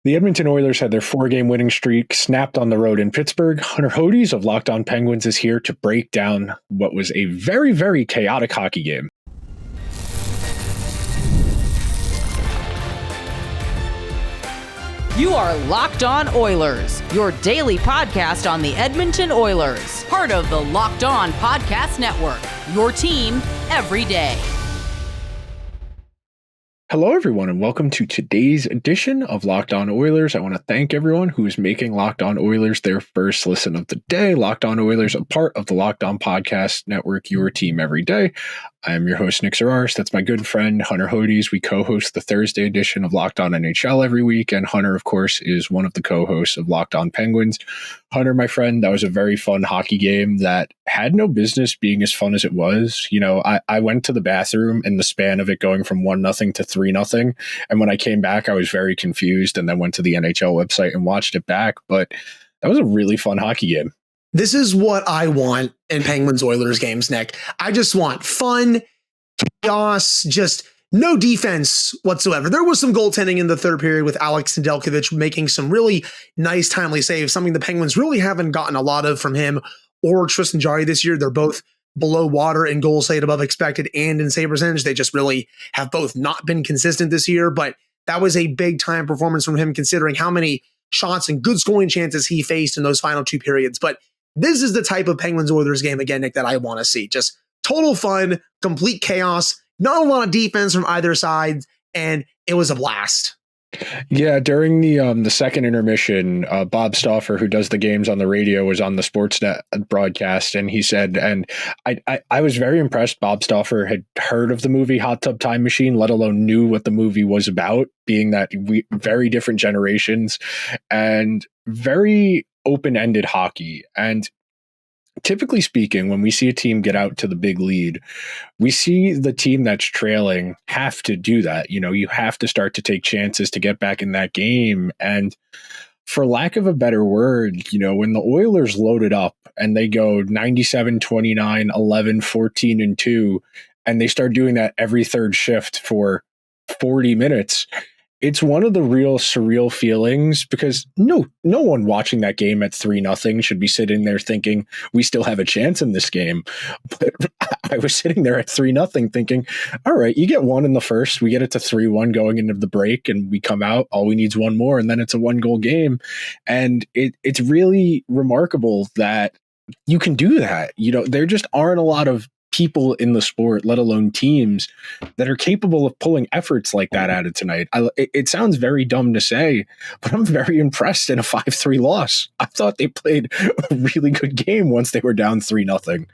The Edmonton Oilers had their 4-game winning streak snapped on the road in Pittsburgh. Hunter Hodies of Locked On Penguins is here to break down what was a very, very chaotic hockey game. You are Locked On Oilers, your daily podcast on the Edmonton Oilers, part of the Locked On Podcast Network, your team every day. Hello, everyone, and welcome to today's edition of Locked On Oilers. I want to thank everyone who is making Locked On Oilers their first listen of the day. Locked On Oilers, a part of the Locked On Podcast Network, your team every day. I am your host, Nick Zararis. That's my good friend, Hunter Hodies. We co-host the Thursday edition of Locked On NHL every week, and Hunter, of course, is one of the co-hosts of Locked On Penguins. Hunter, my friend, that was a very fun hockey game that had no business being as fun as it was. You know, I went to the bathroom in the span of it going from 1-0 to 3-0, and when I came back, I was very confused and then went to the NHL website and watched it back, but that was a really fun hockey game. This is what I want in Penguins Oilers games, Nick. I just want fun, chaos, just no defense whatsoever. There was some goaltending in the third period with Alex Nedeljkovic making some really nice, timely saves, something the Penguins really haven't gotten a lot of from him or Tristan Jarry this year. They're both below water in goals saved above expected and in save percentage. They just really have both not been consistent this year, but that was a big time performance from him considering how many shots and good scoring chances he faced in those final two periods. But this is the type of Penguins Oilers game, again, Nick, that I want to see. Just total fun, complete chaos, not a lot of defense from either side, and it was a blast. Yeah, during the second intermission, Bob Stauffer, who does the games on the radio, was on the Sportsnet broadcast, and he said, and I was very impressed. Bob Stauffer had heard of the movie Hot Tub Time Machine, let alone knew what the movie was about, being that we very different generations and very open-ended hockey. And typically speaking, when we see a team get out to the big lead, we see the team that's trailing have to do that. You know, you have to start to take chances to get back in that game. And for lack of a better word, you know, when the Oilers loaded up and they go 97, 29, 11, 14, and 2, and they start doing that every third shift for 40 minutes, it's one of the real surreal feelings because no one watching that game at 3-0 should be sitting there thinking we still have a chance in this game. But I was sitting there at 3-0 thinking, all right, you get one in the first, we get it to 3-1 going into the break and we come out, all we need is one more. And then it's a 1-goal game. And it's really remarkable that you can do that. You know, there just aren't a lot of people in the sport, let alone teams, that are capable of pulling efforts like that out of tonight. It sounds very dumb to say, but I'm very impressed in a 5-3 loss. I thought they played a really good game once they were down 3-0.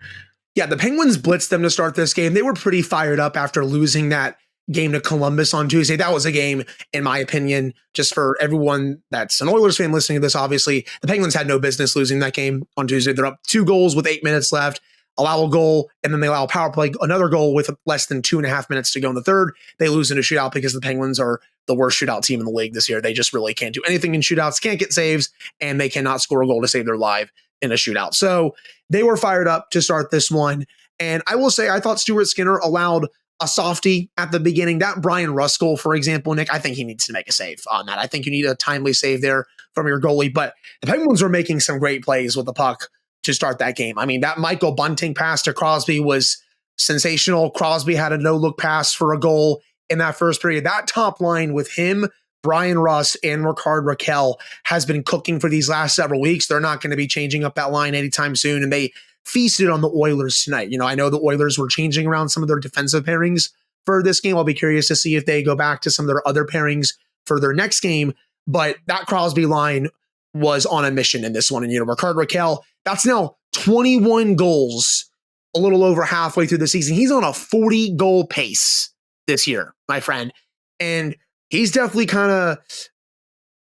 Yeah, the Penguins blitzed them to start this game. They were pretty fired up after losing that game to Columbus on Tuesday. That was a game, in my opinion, just for everyone that's an Oilers fan listening to this, obviously, the Penguins had no business losing that game on Tuesday. They're up 2 goals with 8 minutes left. Allow a goal, and then they allow a power play, another goal with less than 2.5 minutes to go in the third. They lose in a shootout because the Penguins are the worst shootout team in the league this year. They just really can't do anything in shootouts, can't get saves, and they cannot score a goal to save their life in a shootout. So they were fired up to start this one. And I will say, I thought Stuart Skinner allowed a softie at the beginning. That Brian Rust goal, for example, Nick, I think he needs to make a save on that. I think you need a timely save there from your goalie. But the Penguins were making some great plays with the puck to start that game. I mean, that Michael Bunting pass to Crosby was sensational. Crosby had a no-look pass for a goal in that first period. That top line with him, Brian Rust, and Rickard Rakell has been cooking for these last several weeks. They're not going to be changing up that line anytime soon, and they feasted on the Oilers tonight. You know, I know the Oilers were changing around some of their defensive pairings for this game. I'll be curious to see if they go back to some of their other pairings for their next game, but that Crosby line was on a mission in this one. And, you know, Rickard Rakell, that's now 21 goals, a little over halfway through the season. He's on a 40-goal pace this year, my friend. And he's definitely kind of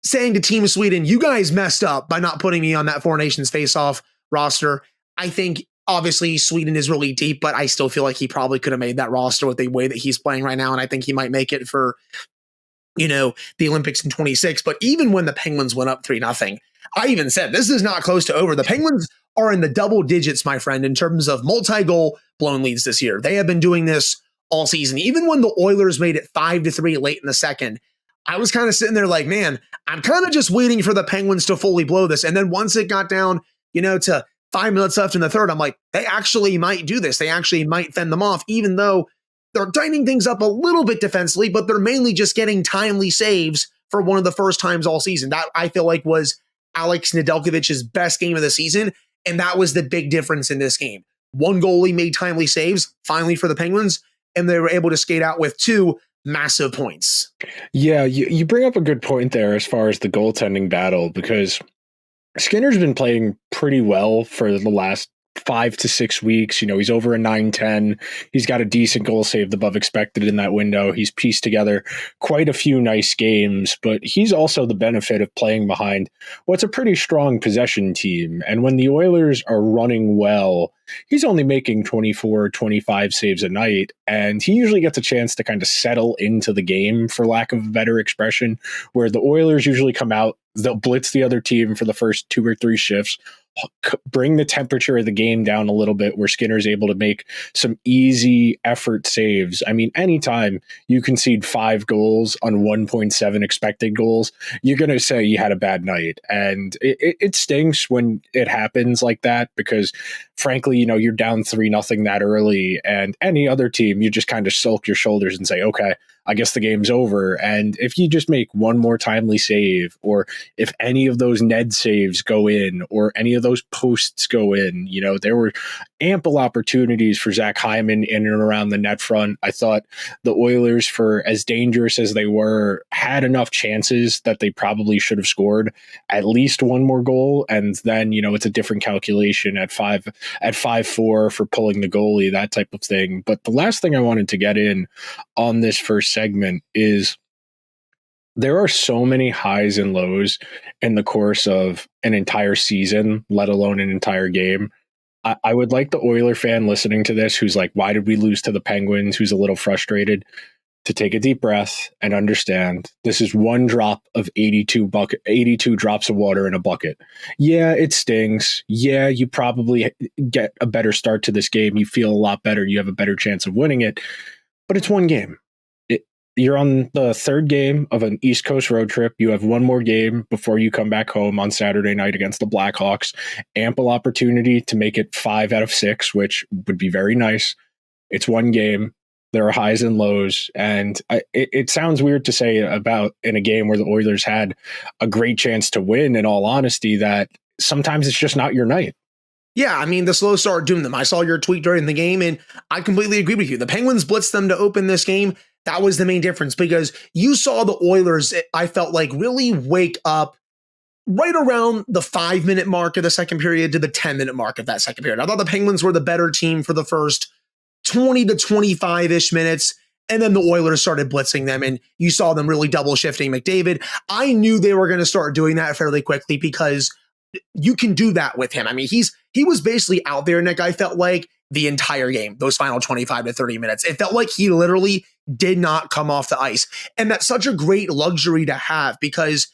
saying to Team Sweden, you guys messed up by not putting me on that Four Nations face-off roster. I think, obviously, Sweden is really deep, but I still feel like he probably could have made that roster with the way that he's playing right now. And I think he might make it for, you know, the Olympics in 26. But even when the Penguins went up 3-0, I even said, this is not close to over. The Penguins are in the double digits, my friend, in terms of multi-goal blown leads this year. They have been doing this all season. Even when the Oilers made it 5-3 late in the second, I was kind of sitting there like, man, I'm kind of just waiting for the Penguins to fully blow this. And then once it got down, to 5 minutes left in the third, I'm like, they actually might do this. They actually might fend them off, even though they're tightening things up a little bit defensively, but they're mainly just getting timely saves for one of the first times all season. That I feel like was Alex Nedeljkovic's best game of the season. And that was the big difference in this game. One goalie made timely saves, finally for the Penguins, and they were able to skate out with 2 massive points. Yeah, you bring up a good point there as far as the goaltending battle, because Skinner's been playing pretty well for the last 5 to 6 weeks. He's over a 9-10. He's got a decent goal saved above expected in that window. He's pieced together quite a few nice games, but he's also the benefit of playing behind what's a pretty strong possession team. And when the Oilers are running well, he's only making 24, 25 saves a night, and he usually gets a chance to kind of settle into the game, for lack of a better expression, where the Oilers usually come out, they'll blitz the other team for the first 2 or 3 shifts, bring the temperature of the game down a little bit, where Skinner's able to make some easy effort saves. I mean, anytime you concede 5 goals on 1.7 expected goals, you're going to say you had a bad night. And it stinks when it happens like that, because frankly, you're down 3-0 that early, and any other team, you just kind of sulk your shoulders and say, okay, I guess the game's over. And if you just make one more timely save, or if any of those Ned saves go in, or any of those posts go in, there were ample opportunities for Zach Hyman in and around the net front. I thought the Oilers, for as dangerous as they were, had enough chances that they probably should have scored at least one more goal. And then, it's a different calculation at 5-4 for pulling the goalie, that type of thing. But the last thing I wanted to get in on this first segment is there are so many highs and lows in the course of an entire season, let alone an entire game. I would like the Oiler fan listening to this who's like, why did we lose to the Penguins, who's a little frustrated, to take a deep breath and understand this is one drop of 82 drops of water in a bucket. Yeah, it stings. Yeah, you probably get a better start to this game. You feel a lot better. You have a better chance of winning it. But it's one game. You're on the third game of an East Coast road trip. You have one more game before you come back home on Saturday night against the Blackhawks. Ample opportunity to make it 5 out of 6, which would be very nice. It's one game. There are highs and lows. And it sounds weird to say about in a game where the Oilers had a great chance to win, in all honesty, that sometimes it's just not your night. Yeah, I mean, the slow start doomed them. I saw your tweet during the game, and I completely agree with you. The Penguins blitzed them to open this game. That was the main difference, because you saw the Oilers, I felt like, really wake up right around the 5-minute mark of the second period to the 10-minute mark of that second period. I thought the Penguins were the better team for the first 20 to 25-ish minutes, and then the Oilers started blitzing them, and you saw them really double shifting McDavid. I knew they were going to start doing that fairly quickly, because you can do that with him. I mean, he was basically out there, Nick, I felt like, the entire game, those final 25 to 30 minutes. It felt like he literally did not come off the ice. And that's such a great luxury to have, because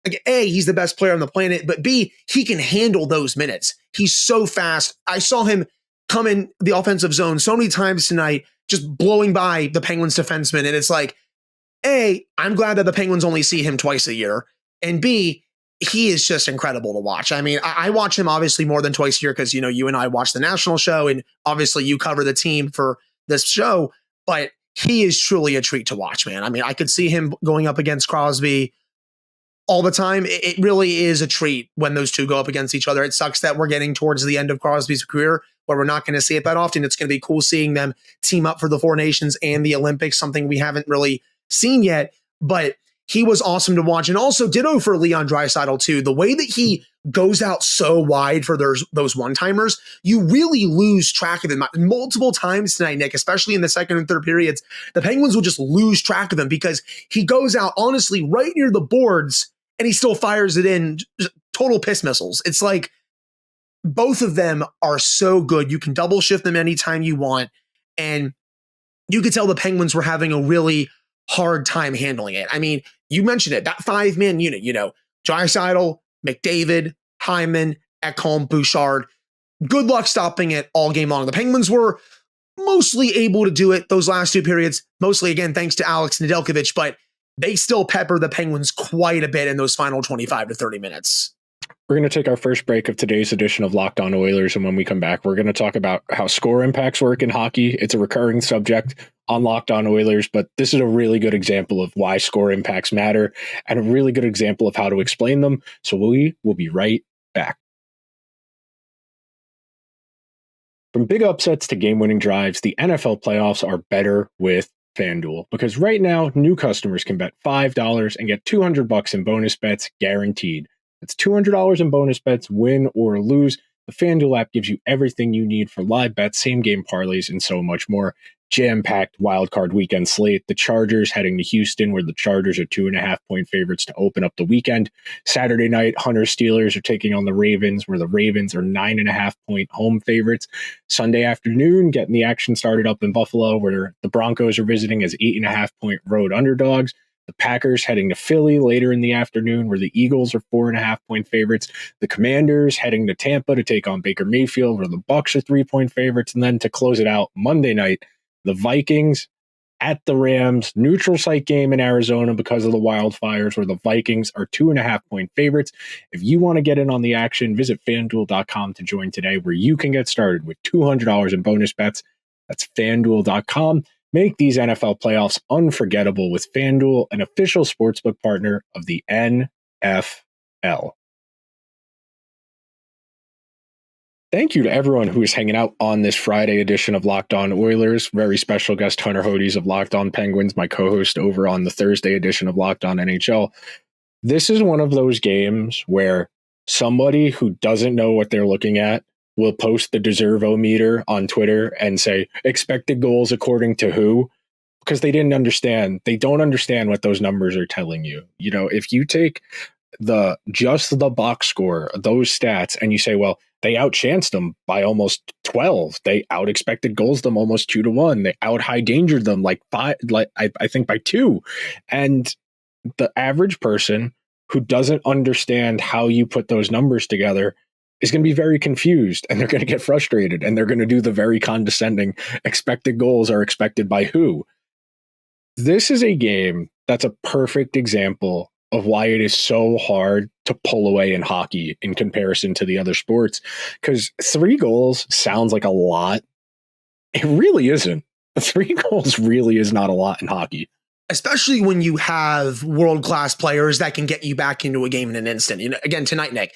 like, A, he's the best player on the planet, but B, he can handle those minutes. He's so fast. I saw him come in the offensive zone so many times tonight, just blowing by the Penguins defenseman. And it's like, A, I'm glad that the Penguins only see him twice a year. And B, he is just incredible to watch. I mean, I watch him obviously more than twice a year because, you and I watch the national show, and obviously you cover the team for this show, but he is truly a treat to watch, man. I mean, I could see him going up against Crosby all the time. It really is a treat when those two go up against each other. It sucks that we're getting towards the end of Crosby's career where we're not going to see it that often. It's going to be cool seeing them team up for the Four Nations and the Olympics, something we haven't really seen yet, but he was awesome to watch. And also ditto for Leon Draisaitl too. The way that he goes out so wide for those one-timers, you really lose track of him. Multiple times tonight, Nick, especially in the second and third periods, the Penguins will just lose track of him because he goes out honestly right near the boards and he still fires it in. Total piss missiles. It's like both of them are so good. You can double shift them anytime you want. And you could tell the Penguins were having a really hard time handling it. I mean, you mentioned it, that 5-man unit, Draisaitl, McDavid, Hyman, Ekholm, Bouchard. Good luck stopping it all game long. The Penguins were mostly able to do it those last two periods, mostly, again, thanks to Alex Nedeljkovic, but they still pepper the Penguins quite a bit in those final 25 to 30 minutes. We're going to take our first break of today's edition of Locked On Oilers, and when we come back, we're going to talk about how score impacts work in hockey. It's a recurring subject on Locked On Oilers, but this is a really good example of why score impacts matter and a really good example of how to explain them. So we will be right back. From big upsets to game-winning drives, the NFL playoffs are better with FanDuel, because right now, new customers can bet $5 and get $200 in bonus bets guaranteed. That's $200 in bonus bets, win or lose. The FanDuel app gives you everything you need for live bets, same-game parlays, and so much more. Jam-packed wildcard weekend slate. The Chargers heading to Houston, where the Chargers are 2.5-point favorites to open up the weekend. Saturday night, Steelers are taking on the Ravens, where the Ravens are 9.5-point home favorites. Sunday afternoon, getting the action started up in Buffalo, where the Broncos are visiting as 8.5-point road underdogs. The Packers heading to Philly later in the afternoon, where the Eagles are 4.5-point favorites. The Commanders heading to Tampa to take on Baker Mayfield, where the Bucs are 3-point favorites. And then to close it out, Monday night, the Vikings at the Rams, neutral site game in Arizona because of the wildfires, where the Vikings are 2.5-point favorites. If you want to get in on the action, visit FanDuel.com to join today, where you can get started with $200 in bonus bets. That's FanDuel.com. Make these NFL playoffs unforgettable with FanDuel, an official sportsbook partner of the NFL. Thank you to everyone who is hanging out on this Friday edition of Locked On Oilers. Very special guest Hunter Hodies of Locked On Penguins, my co-host over on the Thursday edition of Locked On NHL. This is one of those games where somebody who doesn't know what they're looking at will post the deservo-meter on Twitter and say, expected goals according to who? Because they didn't understand. They don't understand what those numbers are telling you. You know, if you take just the box score, those stats, and you say, well, they outchanced them by almost 12. They out-expected goals them almost 2-1. They out-high-dangered them like 5, I think by 2. And the average person who doesn't understand how you put those numbers together is going to be very confused, and they're going to get frustrated, and they're going to do the very condescending expected goals are expected by who. This is a game that's a perfect example of why it is so hard to pull away in hockey in comparison to the other sports, because 3 goals sounds like a lot. It really isn't. 3 goals really is not a lot in hockey. Especially when you have world-class players that can get you back into a game in an instant. You know, again, tonight, Nick,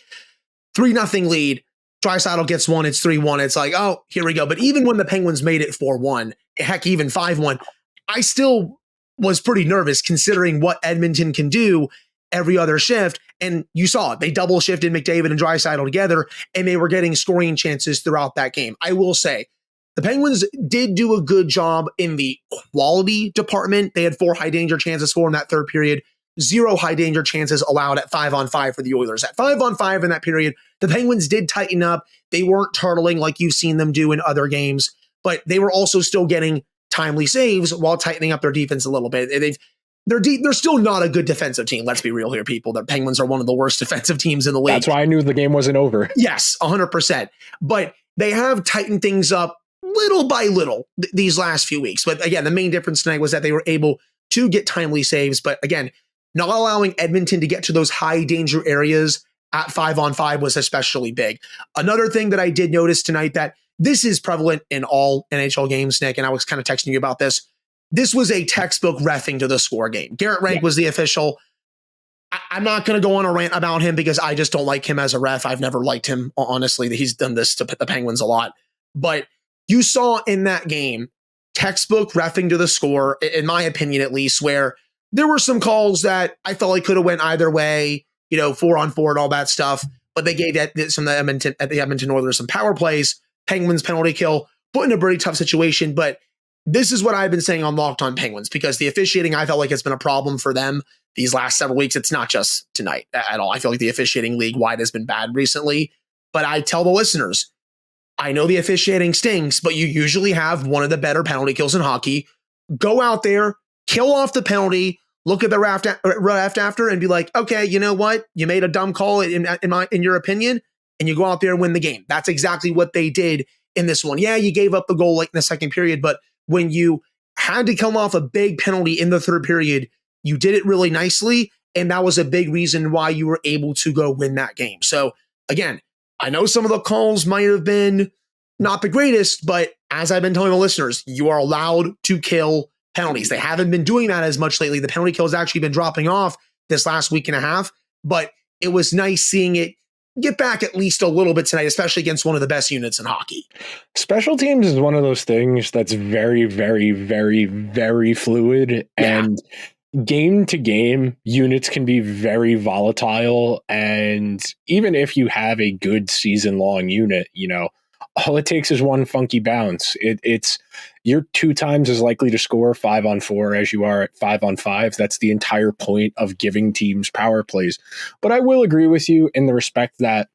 3-0 lead. Draisaitl gets 1. It's 3-1. It's like, oh, here we go. But even when the Penguins made it 4-1, heck, even 5-1, I still was pretty nervous considering what Edmonton can do every other shift. And you saw it. They double shifted McDavid and Draisaitl together, and they were getting scoring chances throughout that game. I will say, the Penguins did do a good job in the quality department. They had 4 high danger chances for in that third period. 0 high danger chances allowed at 5-on-5 for the Oilers. At 5-on-5 in that period, the Penguins did tighten up. They weren't turtling like you've seen them do in other games, but they were also still getting timely saves while tightening up their defense a little bit. They're still not a good defensive team. Let's be real here, people. The Penguins are one of the worst defensive teams in the league. That's why I knew the game wasn't over. Yes, 100%. But they have tightened things up little by little these last few weeks. But again, the main difference tonight was that they were able to get timely saves. But again, not allowing Edmonton to get to those high danger areas at 5-on-5 was especially big. Another thing that I did notice tonight, that this is prevalent in all NHL games, Nick, and I was kind of texting you about this. This was a textbook reffing to the score game. Garrett Rank was the official. I'm not going to go on a rant about him because I just don't like him as a ref. I've never liked him, honestly. He's done this to the Penguins a lot. But you saw in that game, textbook reffing to the score, in my opinion at least, where there were some calls that I felt like could have went either way, 4-on-4 and all that stuff, but they gave some of the Edmonton Oilers some power plays, Penguins penalty kill, put in a pretty tough situation. But this is what I've been saying on Locked On Penguins, because the officiating, I felt like it's been a problem for them these last several weeks. It's not just tonight at all. I feel like the officiating league-wide has been bad recently, but I tell the listeners, I know the officiating stinks, but you usually have one of the better penalty kills in hockey. Go out there, kill off the penalty, look at the ref after and be like, okay, you know what? You made a dumb call in your opinion, and you go out there and win the game. That's exactly what they did in this one. Yeah, you gave up the goal late in the second period, but when you had to come off a big penalty in the third period, You did it really nicely, and that was a big reason why you were able to go win that game. So again, I know some of the calls might have been not the greatest, but as I've been telling the listeners, you are allowed to kill penalties. They haven't been doing that as much lately. The penalty kill has actually been dropping off this last week and a half, but it was nice seeing it get back at least a little bit tonight, especially against one of the best units in hockey. Special teams is one of those things that's very, very, very, very fluid. Yeah. And game to game, units can be very volatile. And even if you have a good season long unit, all it takes is one funky bounce. You're 2 times as likely to score 5-on-4 as you are at 5-on-5. That's the entire point of giving teams power plays. But I will agree with you in the respect that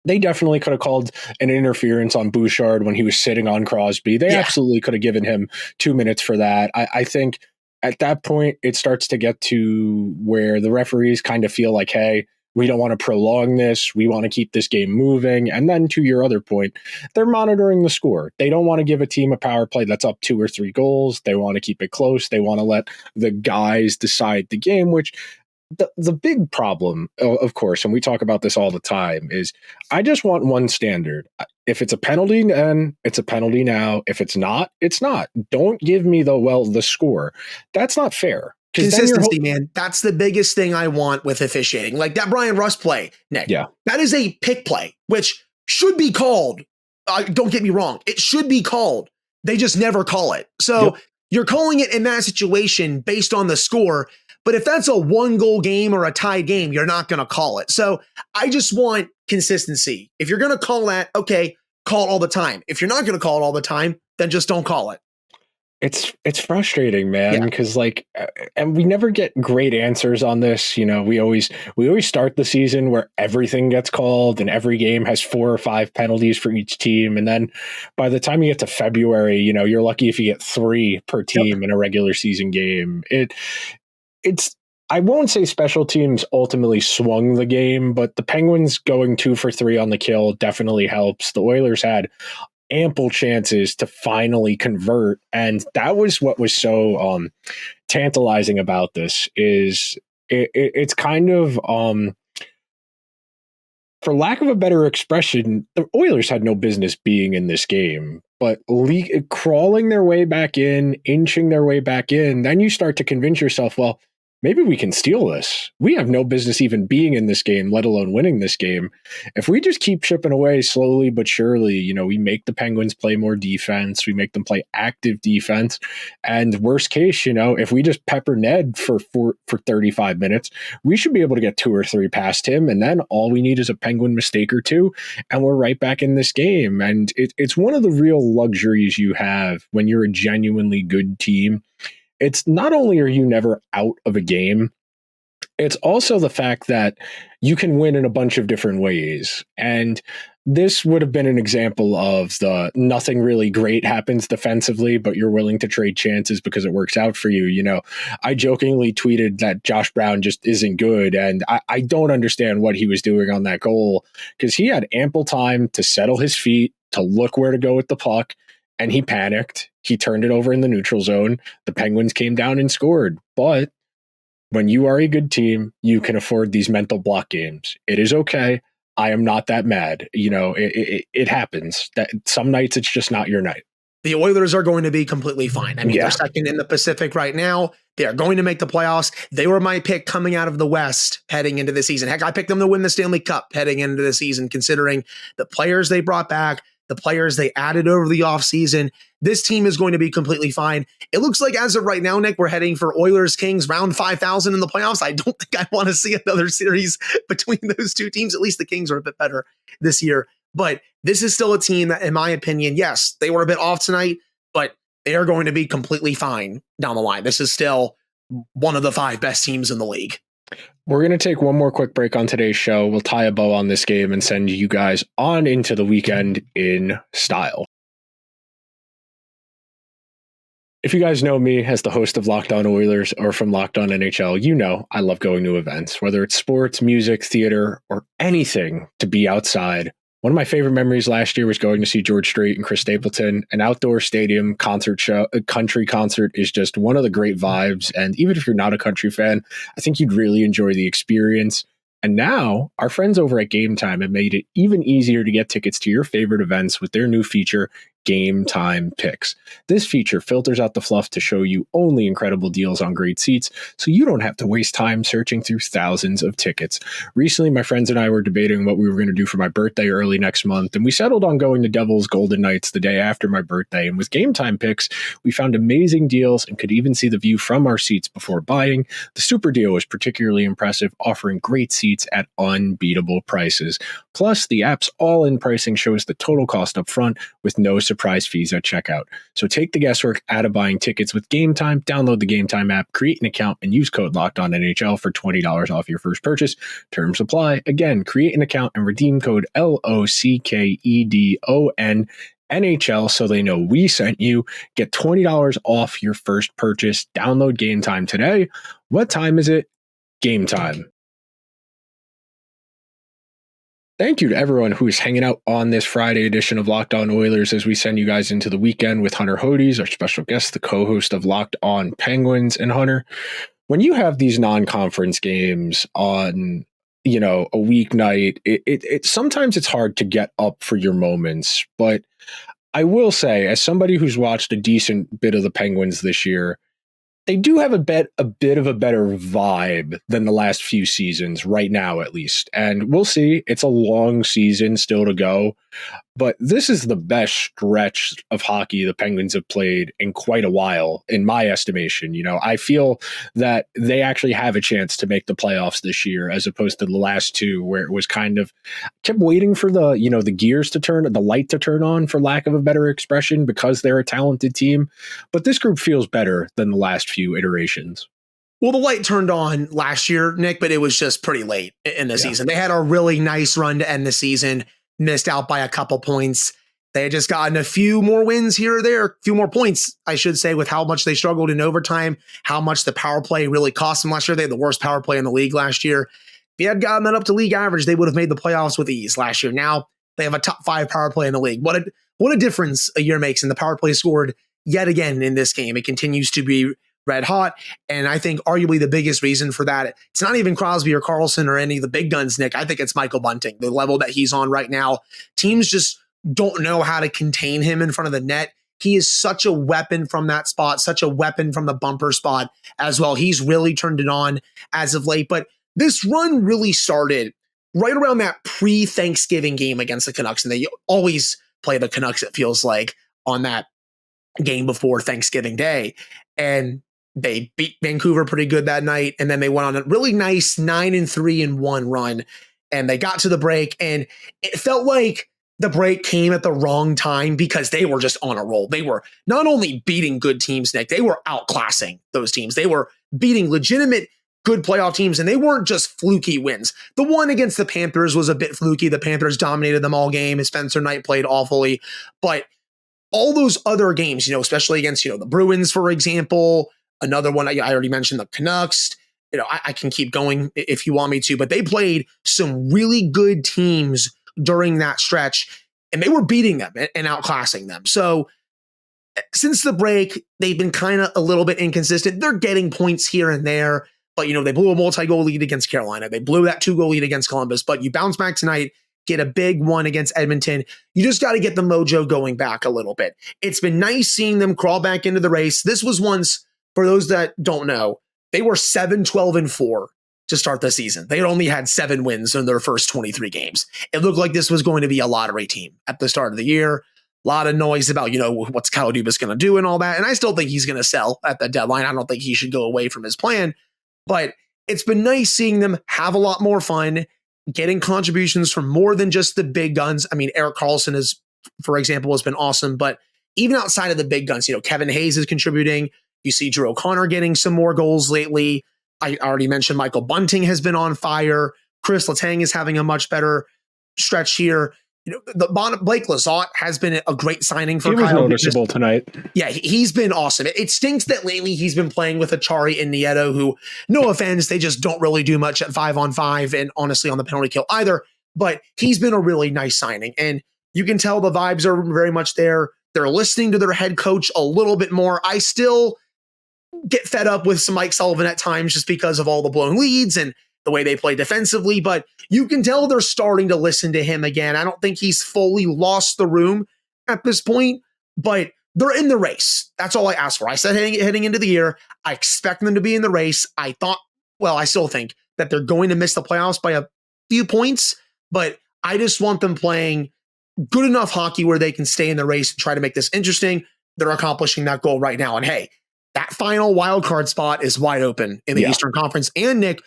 they definitely could have called an interference on Bouchard when he was sitting on Crosby. They absolutely could have given him 2 minutes for that. I think at that point, it starts to get to where the referees kind of feel like, hey, we don't want to prolong this. We want to keep this game moving. And then to your other point, they're monitoring the score. They don't want to give a team a power play that's up 2 or 3 goals. They want to keep it close. They want to let the guys decide the game, which the big problem, of course, and we talk about this all the time, is I just want one standard. If it's a penalty, then it's a penalty now. If it's not, it's not. Don't give me the score. That's not fair. Consistency, man. That's the biggest thing I want with officiating. Like that Brian Rust play, Nick. Yeah. That is a pick play, which should be called. Don't get me wrong. It should be called. They just never call it. So you're calling it in that situation based on the score. But if that's a 1-goal game or a tied game, you're not going to call it. So I just want consistency. If you're going to call that, okay, call it all the time. If you're not going to call it all the time, then just don't call it. It's frustrating, man, because and we never get great answers on this. We always start the season where everything gets called and every game has 4 or 5 penalties for each team. And then by the time you get to February, you're lucky if you get 3 per team in a regular season game. I won't say special teams ultimately swung the game, but the Penguins going 2 for 3 on the kill definitely helps. The Oilers had ample chances to finally convert, and that was what was so tantalizing about this. Is it's kind of for lack of a better expression, the Oilers had no business being in this game, but crawling their way back in, inching their way back in, then you start to convince yourself, well, maybe we can steal this. We have no business even being in this game, let alone winning this game. If we just keep chipping away slowly but surely, we make the Penguins play more defense. We make them play active defense. And worst case, if we just pepper Ned for 35 minutes, we should be able to get 2 or 3 past him. And then all we need is a Penguin mistake or 2, and we're right back in this game. And it's one of the real luxuries you have when you're a genuinely good team. It's not only are you never out of a game, it's also the fact that you can win in a bunch of different ways. And this would have been an example of the nothing really great happens defensively, but you're willing to trade chances because it works out for you. I jokingly tweeted that Josh Brown just isn't good. And I don't understand what he was doing on that goal, because he had ample time to settle his feet, to look where to go with the puck. And he panicked. He turned it over in the neutral zone. The Penguins came down and scored. But when you are a good team, you can afford these mental block games. It is okay. I am not that mad. It happens. That some nights it's just not your night. The Oilers are going to be completely fine. I mean, they're second in the Pacific right now. They are going to make the playoffs. They were my pick coming out of the West heading into the season. Heck, I picked them to win the Stanley Cup heading into the season, considering the players they brought back, the players they added over the offseason. This team is going to be completely fine. It looks like as of right now, Nick, we're heading for Oilers-Kings round 5,000 in the playoffs. I don't think I want to see another series between those two teams. At least the Kings are a bit better this year. But this is still a team that, in my opinion, yes, they were a bit off tonight, but they are going to be completely fine down the line. This is still one of the 5 best teams in the league. We're going to take one more quick break on today's show. We'll tie a bow on this game and send you guys on into the weekend in style. If you guys know me as the host of Locked On Oilers or from Locked On NHL, you know I love going to events, whether it's sports, music, theater, or anything to be outside One of my favorite memories last year was going to see George Strait and Chris Stapleton. An outdoor stadium concert show, a country concert is just one of the great vibes. And even if you're not a country fan, I think you'd really enjoy the experience. And now our friends over at Gametime have made it even easier to get tickets to your favorite events with their new feature, Gametime Picks. This feature filters out the fluff to show you only incredible deals on great seats, so you don't have to waste time searching through thousands of tickets. Recently, my friends and I were debating what we were going to do for my birthday early next month, and we settled on going to Devils Golden Knights the day after my birthday. And with Gametime Picks, we found amazing deals and could even see the view from our seats before buying. The super deal was particularly impressive, offering great seats at unbeatable prices. Plus, the app's all-in pricing shows the total cost up front with no surprise fees at checkout. So take the guesswork out of buying tickets with Gametime. Download the Gametime app, create an account, and use code LOCKEDONNHL for $20 off your first purchase. Terms apply. Again, create an account and redeem code LOCKEDON NHL so they know we sent you. Get $20 off your first purchase. Download Gametime today. What time is it? Gametime. Thank you to everyone who is hanging out on this Friday edition of Locked On Oilers as we send you guys into the weekend with Hunter Hodies, our special guest, the co-host of Locked On Penguins. And Hunter, when you have these non-conference games on, a weeknight, it sometimes it's hard to get up for your moments. But I will say, as somebody who's watched a decent bit of the Penguins this year, they do have a bit of a better vibe than the last few seasons right now, at least. And we'll see. It's a long season still to go. But this is the best stretch of hockey the Penguins have played in quite a while, in my estimation. I feel that they actually have a chance to make the playoffs this year, as opposed to the last two, where it was kind of kept waiting for the gears to turn, the light to turn on, for lack of a better expression, because they're a talented team. But this group feels better than the last few iterations. Well, the light turned on last year, Nick, but it was just pretty late in the season. They had a really nice run to end the season. Missed out by a couple points. They had just gotten a few more wins here or there, a few more points, I should say, with how much they struggled in overtime, how much the power play really cost them last year. They had the worst power play in the league last year. If you had gotten that up to league average, they would have made the playoffs with ease last year. Now they have a top 5 power play in the league. What a difference a year makes. And the power play scored yet again in this game. It continues to be red hot. And I think arguably the biggest reason for that, it's not even Crosby or Carlson or any of the big guns, Nick. I think it's Michael Bunting, the level that he's on right now. Teams just don't know how to contain him in front of the net. He is such a weapon from that spot, such a weapon from the bumper spot as well. He's really turned it on as of late. But this run really started right around that pre-Thanksgiving game against the Canucks. And they always play the Canucks, it feels like, on that game before Thanksgiving Day. And they beat Vancouver pretty good that night, and then they went on a really nice 9-3-1 run, and they got to the break, and it felt like the break came at the wrong time because they were just on a roll. They were not only beating good teams, Nick, they were outclassing those teams. They were beating legitimate good playoff teams, and they weren't just fluky wins. The one against the Panthers was a bit fluky. The Panthers dominated them all game, and Spencer Knight played awfully, but all those other games, especially against, the Bruins, for example. Another one, I already mentioned the Canucks. I can keep going if you want me to, but they played some really good teams during that stretch, and they were beating them and outclassing them. So since the break, they've been kind of a little bit inconsistent. They're getting points here and there, but they blew a multi-goal lead against Carolina. They blew that 2-goal lead against Columbus, but you bounce back tonight, get a big one against Edmonton. You just got to get the mojo going back a little bit. It's been nice seeing them crawl back into the race. This was once, for those that don't know, they were 7-12-4 to start the season. They had only had 7 wins in their first 23 games. It looked like this was going to be a lottery team at the start of the year. A lot of noise about, what's Kyle Dubas going to do and all that. And I still think he's going to sell at the deadline. I don't think he should go away from his plan. But it's been nice seeing them have a lot more fun, getting contributions from more than just the big guns. I mean, Erik Karlsson is, for example, has been awesome. But even outside of the big guns, Kevin Hayes is contributing. You see Drew O'Connor getting some more goals lately. I already mentioned Michael Bunting has been on fire. Chris Letang is having a much better stretch here. Blake Lizotte has been a great signing for Kyle. He was noticeable tonight. Yeah, he's been awesome. It stinks that lately he's been playing with Achari and Nieto, who, no offense, they just don't really do much at 5-on-5 and honestly on the penalty kill either. but he's been a really nice signing. And you can tell the vibes are very much there. They're listening to their head coach a little bit more. I still get fed up with some Mike Sullivan at times just because of all the blown leads and the way they play defensively, but you can tell they're starting to listen to him again. I don't think he's fully lost the room at this point, but they're in the race. That's all I asked for. I said heading into the year, I expect them to be in the race. I still think that they're going to miss the playoffs by a few points, but I just want them playing good enough hockey where they can stay in the race and try to make this interesting. They're accomplishing that goal right now. And hey, that final wild card spot is wide open in the Eastern Conference. And Nick,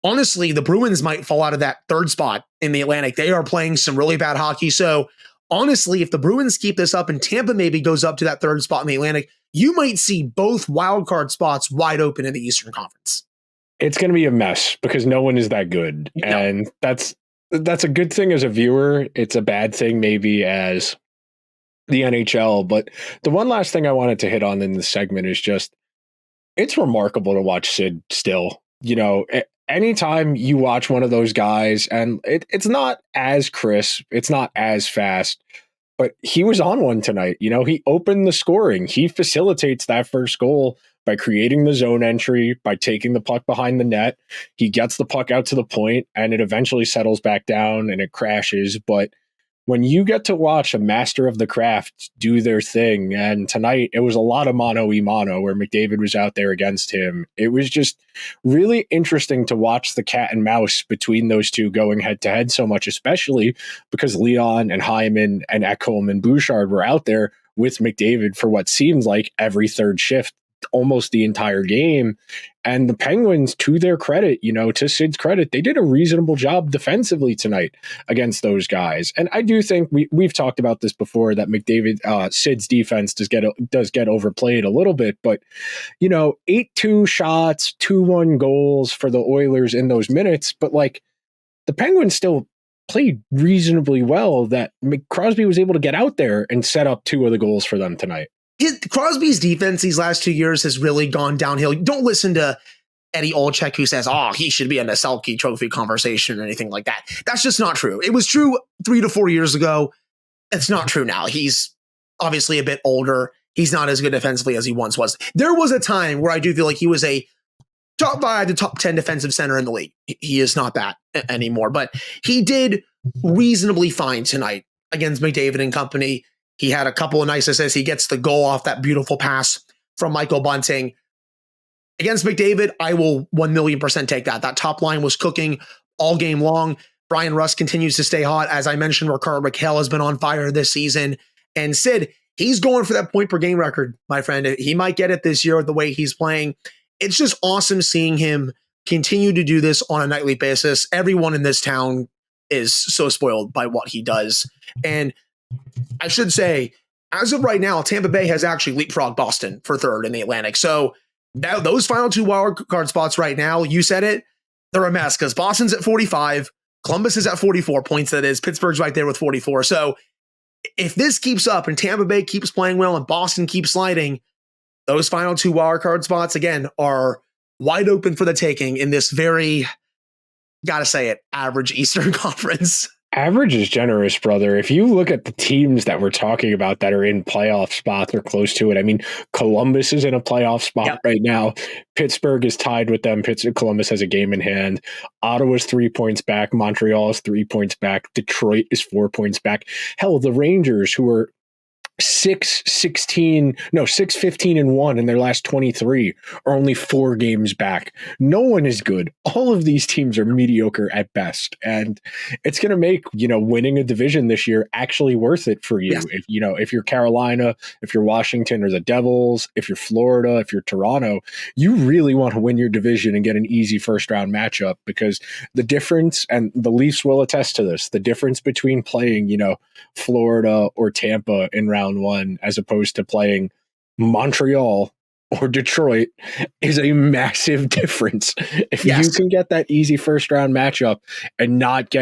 honestly, the Bruins might fall out of that third spot in the Atlantic. They are playing some really bad hockey. So honestly, if the Bruins keep this up and Tampa maybe goes up to that third spot in the Atlantic, you might see both wild card spots wide open in the Eastern Conference. It's going to be a mess because no one is that good. No. And that's a good thing as a viewer. It's a bad thing maybe as the NHL. But the one last thing I wanted to hit on in this segment is just, it's remarkable to watch Sid still. You know, anytime you watch one of those guys, and it's not as crisp, it's not as fast, but he was on one tonight. You know, he opened the scoring. He facilitates that first goal by creating the zone entry, by taking the puck behind the net. He gets the puck out to the point, and it eventually settles back down and it crashes. But when you get to watch a master of the craft do their thing, and tonight it was a lot of mano-a-mano where McDavid was out there against him. It was just really interesting to watch the cat and mouse between those two going head to head so much, especially because Leon and Hyman and Ekholm and Bouchard were out there with McDavid for what seemed like every third shift, almost the entire game. And the Penguins, to their credit, you know, to Sid's credit, they did a reasonable job defensively tonight against those guys. And I do think we've talked about this before, that McDavid, Sid's defense does get overplayed a little bit. But, you know, 8-2 shots, 2-1 goals for the Oilers in those minutes. But like, the Penguins still played reasonably well, that Crosby was able to get out there and set up 2 of the goals for them tonight. Crosby's defense these last 2 years has really gone downhill. Don't listen to Eddie Olczyk, who says, he should be in a Selke trophy conversation or anything like that. That's just not true. It was true 3 to 4 years ago. It's not true now. He's obviously a bit older. He's not as good defensively as he once was. There was a time where I do feel like he was a top 5 to top 10 defensive center in the league. He is not that anymore, but he did reasonably fine tonight against McDavid and company. He had a couple of nice assists. He gets the goal off that beautiful pass from Michael Bunting. Against McDavid, I will 1,000,000% take that. That top line was cooking all game long. Brian Rust continues to stay hot. As I mentioned, Rickard Rakell has been on fire this season. And Sid, he's going for that point per game record, my friend. He might get it this year with the way he's playing. It's just awesome seeing him continue to do this on a nightly basis. Everyone in this town is so spoiled by what he does. And I should say, as of right now, Tampa Bay has actually leapfrogged Boston for third in the Atlantic. So now those final 2 wild card spots right now, you said it, they're a mess because Boston's at 45, Columbus is at 44 points, that is. Pittsburgh's right there with 44. So if this keeps up and Tampa Bay keeps playing well and Boston keeps sliding, those final 2 wild card spots, again, are wide open for the taking in this very, gotta say it, average Eastern Conference. Average is generous, brother. If you look at the teams that we're talking about that are in playoff spots or close to it, I mean, Columbus is in a playoff spot right now. Pittsburgh is tied with them. Columbus has a game in hand. Ottawa's 3 points back. Montreal is 3 points back. Detroit is 4 points back. Hell, the Rangers, who are 6-15-1 in their last 23 are only 4 games back. No one is good. All of these teams are mediocre at best. And it's going to make, winning a division this year actually worth it for you. Yes. If you're Carolina, if you're Washington or the Devils, if you're Florida, if you're Toronto, you really want to win your division and get an easy first round matchup, because the difference, and the Leafs will attest to this, the difference between playing, Florida or Tampa in round 1 as opposed to playing Montreal or Detroit is a massive difference. If Yes. you can get that easy first round matchup and not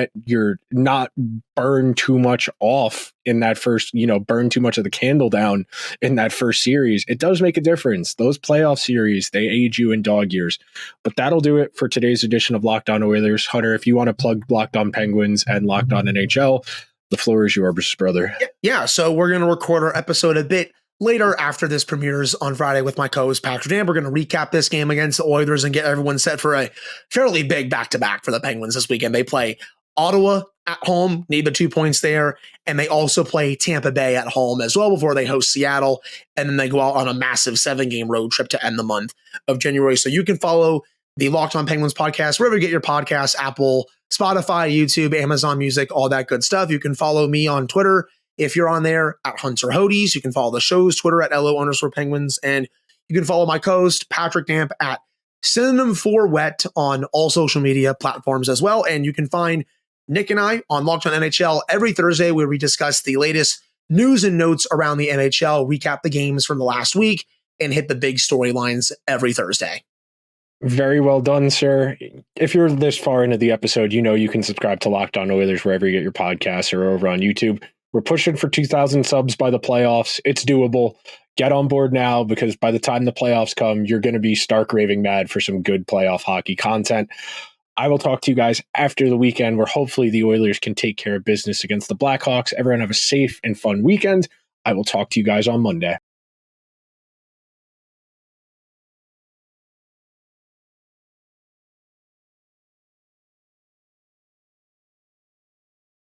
burn too much off in that first, burn too much of the candle down in that first series, it does make a difference. Those playoff series, they age you in dog years. But that'll do it for today's edition of Locked On Oilers. Hunter, if you want to plug Locked On Penguins and Locked On NHL, the floor is yours, brother. Yeah, so we're going to record our episode a bit later after this premieres on Friday with my co-host Patrick Dan. We're going to recap this game against the Oilers and get everyone set for a fairly big back-to-back for the Penguins this weekend. They play Ottawa at home, need the 2 points there, and they also play Tampa Bay at home as well before they host Seattle, and then they go out on a massive 7-game road trip to end the month of January. So you can follow the Locked On Penguins podcast wherever you get your podcasts, Apple, Spotify, YouTube, Amazon Music, all that good stuff. You can follow me on Twitter if you're on there at Hunter Hodies. You can follow the show's Twitter at LO_Penguins. And you can follow my co-host, Patrick Damp, at Synonym for Wet on all social media platforms as well. And you can find Nick and I on Locked On NHL every Thursday where we discuss the latest news and notes around the NHL, recap the games from the last week, and hit the big storylines every Thursday. Very well done, sir. If you're this far into the episode, you can subscribe to Locked On Oilers wherever you get your podcasts or over on YouTube. We're pushing for 2,000 subs by the playoffs. It's doable. Get on board now, because by the time the playoffs come, you're going to be stark raving mad for some good playoff hockey content. I will talk to you guys after the weekend, where hopefully the Oilers can take care of business against the Blackhawks. Everyone have a safe and fun weekend. I will talk to you guys on Monday.